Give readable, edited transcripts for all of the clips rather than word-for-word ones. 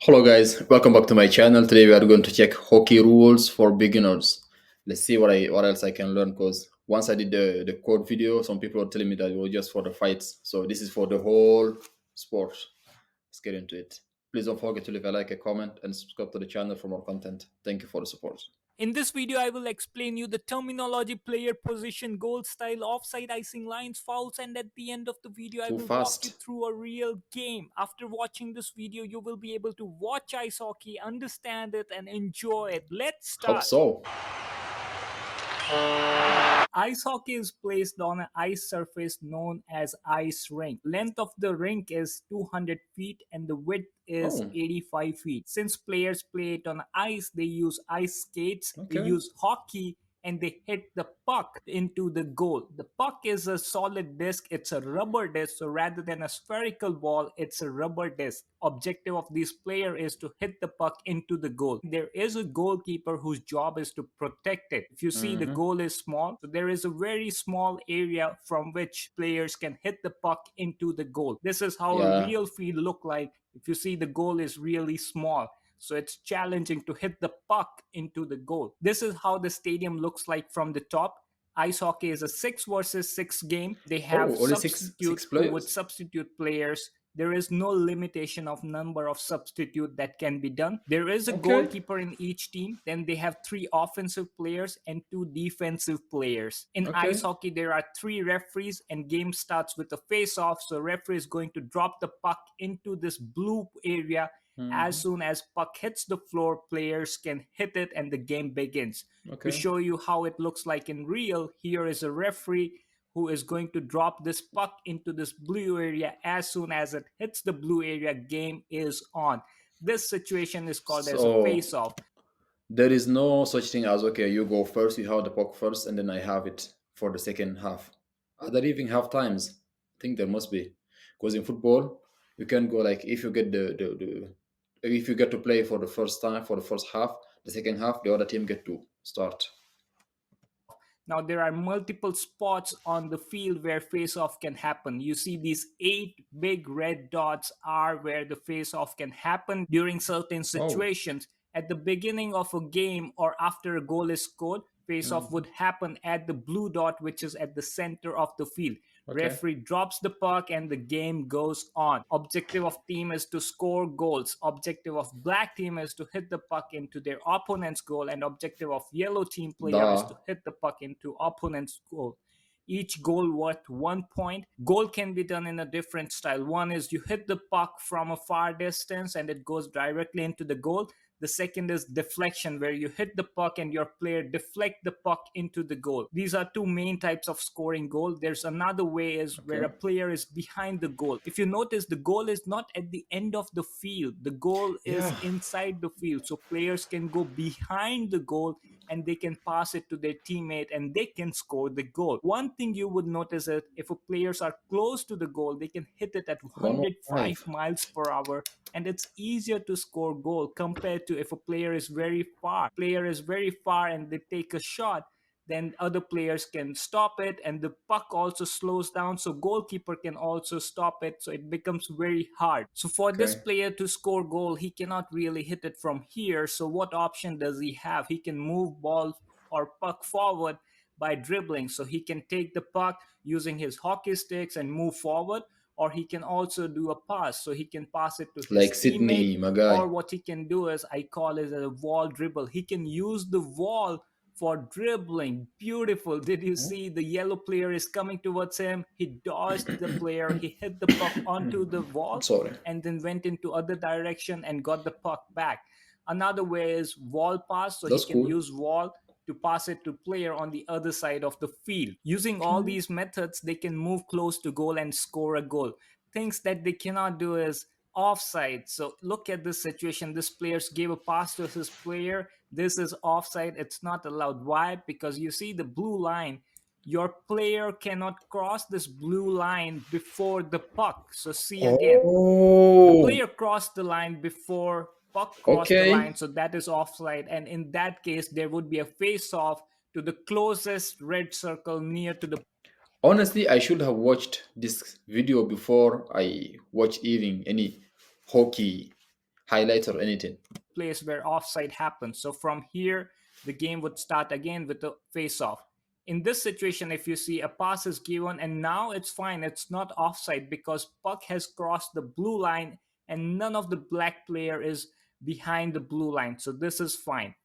Hello guys, welcome back to my channel. Today we are going to check hockey rules for beginners. Let's see what else I can learn, because once I did the code video, some people were telling me that it was just for the fights. So this is for the whole sport. Let's get into it. Please don't forget to leave a like, a comment, and subscribe to the channel for more content. Thank you for the support. In this video, I will explain you the terminology, player position, goal style, offside, icing lines, fouls, and at the end of the video, I Too will walk you fast. through a real game. After watching this video, you will be able to watch ice hockey, understand it, and enjoy it. Let's Hope start. so. Ice hockey is placed on an ice surface known as ice rink. Length of the rink is 200 feet and the width is Oh, 85 feet. Since players play it on ice, they use ice skates, they okay. use hockey, and they hit the puck into the goal. The puck is a solid disc, it's a rubber disc, so rather than a spherical ball, it's a rubber disc. Objective of this player is to hit the puck into the goal. There is a goalkeeper whose job is to protect it. If you see, the Mm-hmm. goal is small, so there is a very small area from which players can hit the puck into the goal. This is how a Yeah. real field look like. If you see, the goal is really small, so it's challenging to hit the puck into the goal. This is how the stadium looks like from the top. Ice hockey is a 6 versus 6 game. They have Oh, only six substitute who would players. substitute players. There is no limitation of number of substitute that can be done. There is a Okay. goalkeeper in each team. Then they have 3 offensive players and 2 defensive players. In ice Okay. hockey, there are 3 referees and game starts with a face off. So referee is going to drop the puck into this blue area. As Mm-hmm. soon as puck hits the floor, players can hit it and the game begins. To Okay. show you how it looks like in real, here is a referee who is going to drop this puck into this blue area. As soon as it hits the blue area, game is on. This situation is called as a So face off. there is no such thing as, okay, you go first, you have the puck first, and then I have it for the second half. Are there even half times? I think there must be, because in football you can go like, if you get the if you get to play for the first time for the first half, the second half the other team get to start. Now, there are multiple spots on the field where face off can happen. You see, these 8 big red dots are where the face off can happen during certain Oh. situations. At the beginning of a game or after a goal is scored, face off Mhm. would happen at the blue dot, which is at the center of the field. Okay. Referee drops the puck and the game goes on. Objective of team is to score goals. Objective of black team is to hit the puck into their opponent's goal, and objective of yellow team player is Da. to hit the puck into opponent's goal. Each goal worth 1 point. Goal can be done in a different style. One is you hit the puck from a far distance and it goes directly into the goal. The second is deflection, where you hit the puck and your player deflect the puck into the goal. These are two main types of scoring goal. There's another way is where Okay. a player is behind the goal. If you notice, the goal is not at the end of the field. The goal is Yeah. inside the field. So players can go behind the goal and they can pass it to their teammate and they can score the goal. One thing you would notice is if a players are close to the goal, they can hit it at 105 105. miles per hour, and it's easier to score goal compared to if a player is very far. Player is very far and they take a shot, then other players can stop it and the puck also slows down, so goalkeeper can also stop it, so it becomes very hard. So for this Okay. player to score goal, he cannot really hit it from here. So what option does he have? He can move ball or puck forward by dribbling. So he can take the puck using his hockey sticks and move forward, or he can also do a pass. So he can pass it to his Like teammate, Sydney, my or guy. what he can do is, I call it a wall dribble. He can use the wall for dribbling. Beautiful. Did you Oh. see the yellow player is coming towards him? He dodged the player, he hit the puck onto the wall Sorry. and then went into other direction and got the puck back. Another way is wall pass, so he That's can cool. use wall to pass it to player on the other side of the field. Using all Okay. these methods, they can move close to goal and score a goal. Things that they cannot do is offside. So look at this situation. This player gave a pass to his player. This is offside. It's not allowed. Why? Because you see the blue line. Your player cannot cross this blue line before the puck. So see again, the Oh. player crossed the line before puck crossed the Okay. line, so that is offside. And in that case, there would be a face off to the closest red circle near to the. Honestly, I should have watched this video before I watched even any hockey highlights or anything. Place where offside happens. So from here, the game would start again with a face-off. In this situation, if you see a pass is given and now it's fine, it's not offside because puck has crossed the blue line and none of the black player is behind the blue line. So this is fine.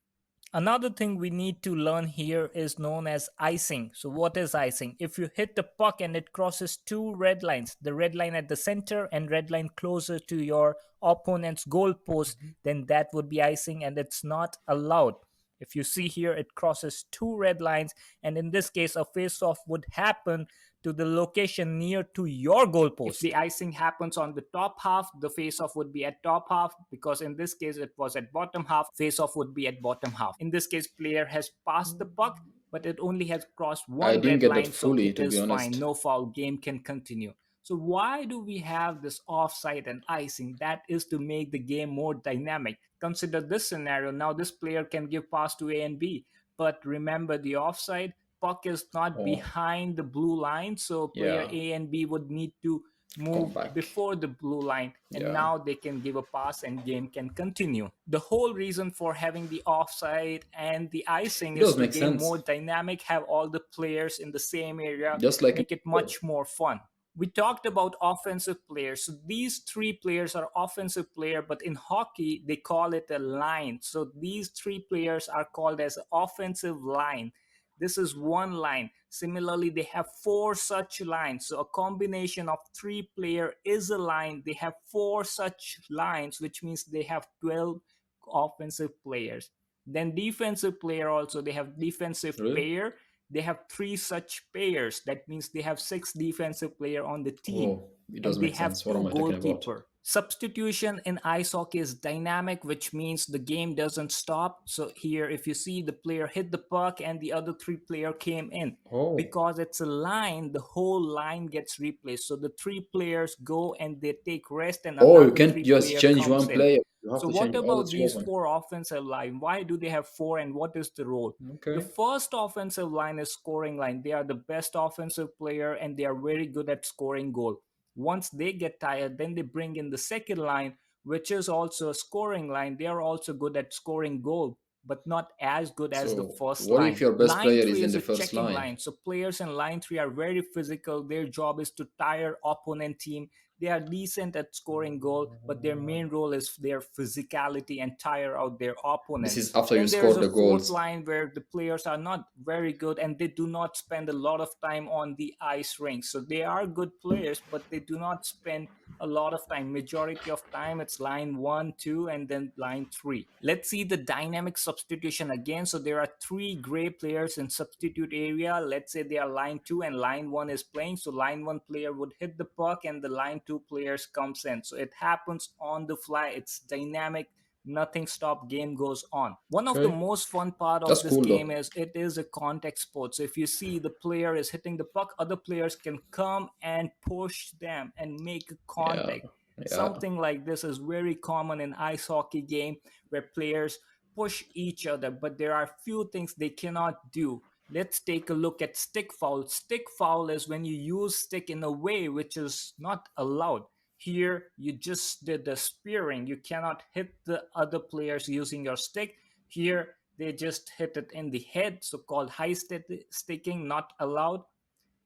Another thing we need to learn here is known as icing. So, what is icing? If you hit the puck and it crosses two red lines, the red line at the center and red line closer to your opponent's goal post, then that would be icing and it's not allowed. If you see here, it crosses two red lines, and in this case, a face off would happen to the location near to your goalpost. If the icing happens on the top half, the face-off would be at top half, because in this case it was at bottom half, face-off would be at bottom half. In this case, player has passed the puck, but it only has crossed one I didn't red get line, that so fully, it to be is honest. fine, no foul, game can continue. So why do we have this offside and icing? That is to make the game more dynamic. Consider this scenario. Now this player can give pass to A and B, but remember the offside, puck is not Oh, behind the blue line, so player yeah. A and B would need to move back. before the blue line, and Yeah. now they can give a pass and game can continue. The whole reason for having the offside and the icing It is does to make game sense. more dynamic, have all the players in the same area, Just like make it much more fun. We talked about offensive players. So these three players are offensive player, but in hockey they call it a line. So these three players are called as offensive line. This is one line. Similarly, they have four such lines. So a combination of three player is a line. They have four such lines, which means they have 12 offensive players. Then defensive player also, they have defensive Really? pair. They have three such pairs. That means they have six defensive player on the team. Oh, it does And they make have sense. What two am I talking about? goalkeeper. Substitution in ice hockey is dynamic, which means the game doesn't stop. So here, if you see, the player hit the puck and the other three player came in. Oh, Because it's a line, the whole line gets replaced. So the three players go and they take rest, and oh, you another can't three just player change comes one in. player. You have So to what change all the about three of these them. four offensive line? Why do they have four, and what is the role? The Okay. first offensive line is scoring line. They are the best offensive player and they are very good at scoring goal. Once they get tired, then they bring in the second line, which is also a scoring line. They are also good at scoring goal, but not as good as the So, first what if line. your best Line player 3 is in is the a first checking line? line. So players in line 3 are very physical. Their job is to tire opponent team. They are decent at scoring goal, but their main role is their physicality and tire out their This opponents. is after you Then there's scored a the fourth goals. line where the players are not very good and they do not spend a lot of time on the ice rink. So they are good players, but they do not spend a lot of time. Majority of time it's line 1, 2, and then line 3. Let's see the dynamic substitution again. So there are three gray players in substitute area. Let's say they are line 2 and line 1 is playing. So line 1 player would hit the puck and the line 2 players comes in. So it happens on the fly. It's dynamic, nothing stop, game goes on. One of the Okay. most fun part of That's this cool game though. is it is a contact sport. So if you see the player is hitting the puck, other players can come and push them and make a Yeah. contact. Yeah. Something like this is very common in ice hockey game, where players push each other, but there are few things they cannot do. Let's take a look at stick foul. Stick foul is when you use stick in a way which is not allowed. Here, you just did the spearing. You cannot hit the other players using your stick. Here, they just hit it in the head, so called high sticking, not allowed.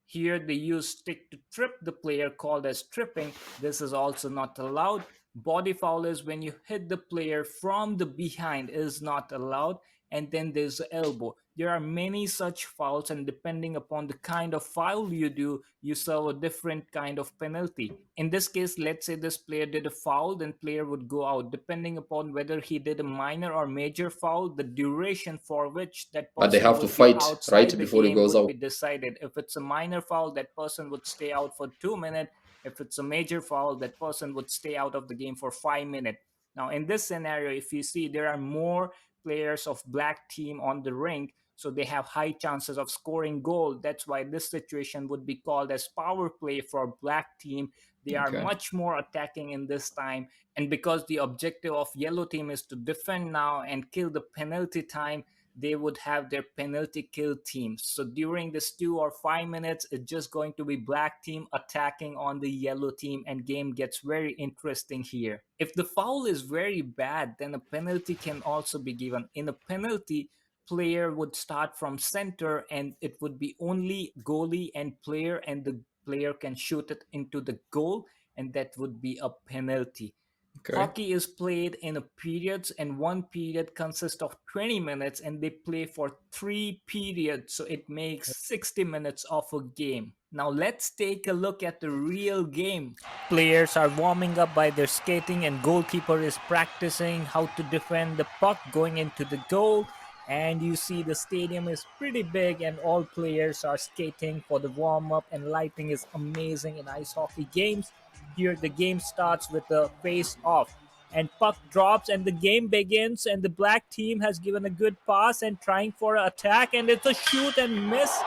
Here, they use stick to trip the player, called as tripping. This is also not allowed. Body foul is when you hit the player from the behind, is not allowed. And then there's elbow. There are many such fouls, and depending upon the kind of foul you do, you serve a different kind of penalty. In this case, let's say this player did a foul, then player would go out. Depending upon whether he did a minor or major foul, the duration for which that But they person have to will be fight, right, outside the before he game goes would out. be decided. If it's a minor foul, that person would stay out for 2 minutes. If it's a major foul, that person would stay out of the game for 5 minutes. Now, in this scenario, if you see, there are more players of black team on the rink, so they have high chances of scoring goal. That's why this situation would be called as power play for black team. They are Okay. much more attacking in this time, and because the objective of yellow team is to defend now and kill the penalty time, they would have their penalty kill teams. So during this 2 or 5 minutes, it's just going to be black team attacking on the yellow team, and game gets very interesting here. If the foul is very bad, then a penalty can also be given. In a penalty, player would start from center, and it would be only goalie and player, and the player can shoot it into the goal, and that would be a penalty. Okay. Hockey is played in a periods, and one period consists of 20 minutes, and they play for 3 periods, so it makes 60 minutes of a game. Now let's take a look at the real game. Players are warming up by their skating, and goalkeeper is practicing how to defend the puck going into the goal. And you see the stadium is pretty big, and all players are skating for the warm up, and lighting is amazing in ice hockey games. Here the game starts with a face off, and puck drops and the game begins, and the black team has given a good pass and trying for an attack, and it's a shoot and miss.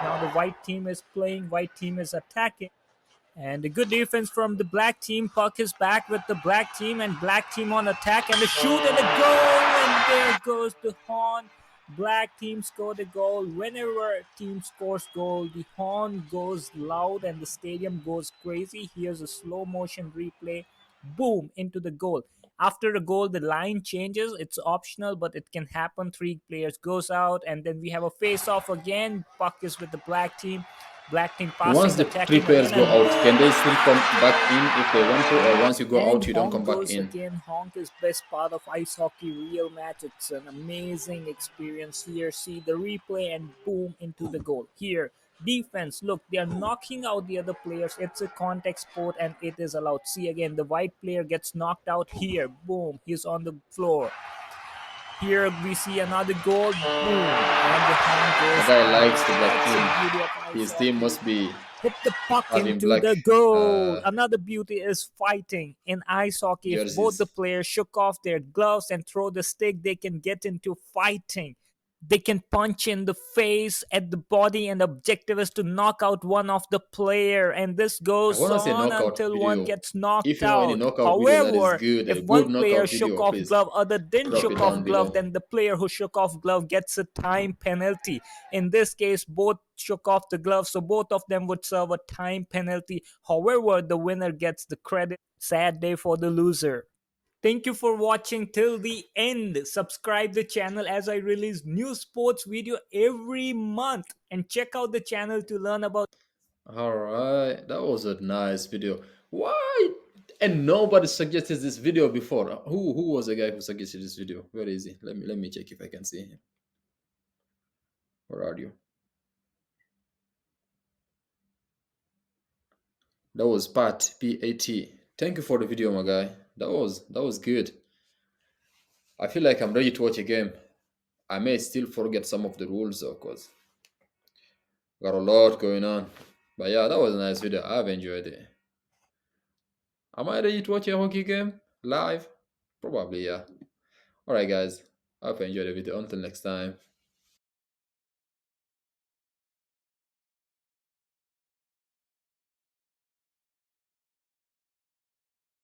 Now the white team is playing, white team is attacking, and a good defense from the black team. Puck is back with the black team on attack, and a shoot and a goal, and there goes the horn. Black team scored a goal. Whenever a team scores goal, the horn goes loud and the stadium goes crazy. Here's a slow motion replay. Boom, into the goal. After a goal, the line changes. It's optional, but it can happen. Three players goes out, and then we have a face off again. Puck is with the black team. Black team Once passing, the three attacking players again, go and out, can they boom! still come back in if they want to, or once you go And out, you don't honk come back goes in? again. Honk is best part of ice hockey real match. It's an amazing experience here. See the replay and boom into the goal. Here, defense. Look, they are knocking out the other players. It's a contact sport and it is allowed. See again, the white player gets knocked out here. Boom, he's on the floor. Here we see another goal. Boom, and the horn The goes guy out. likes the black That's the team. beauty of ice His team hockey. must be Hit the puck having into black the goal. uh, Another beauty is fighting. In ice hockey, if both the jerseys. players shook off their gloves and throw the stick, they can get into fighting. They can punch in the face, at the body, and the objective is to knock out one of the player. And this I goes want to see a on knockout until one video. gets knocked If you know any out. knockout video that is However, good, if a good one player knockout shook video, off please glove, other didn't drop shook it off down glove, below. then the player who shook off glove gets a time penalty. In this case, both shook off the glove, so both of them would serve a time penalty. However, the winner gets the credit. Sad day for the loser. Thank you for watching till the end. Subscribe the channel as I release new sports video every month, and check out the channel to learn about. All right, that was a nice video. Why? And nobody suggested this video before. Who was the guy who suggested this video? Where is he? Let me check if I can see him. Where are you? That was Pat P-A-T. Thank you for the video, my guy. That was good. I feel like I'm ready to watch a game. I may still forget some of the rules though, cause got a lot going on. But yeah, that was a nice video. I've enjoyed it. Am I ready to watch a hockey game live? Probably, yeah. Alright, guys. I hope you enjoyed the video. Until next time.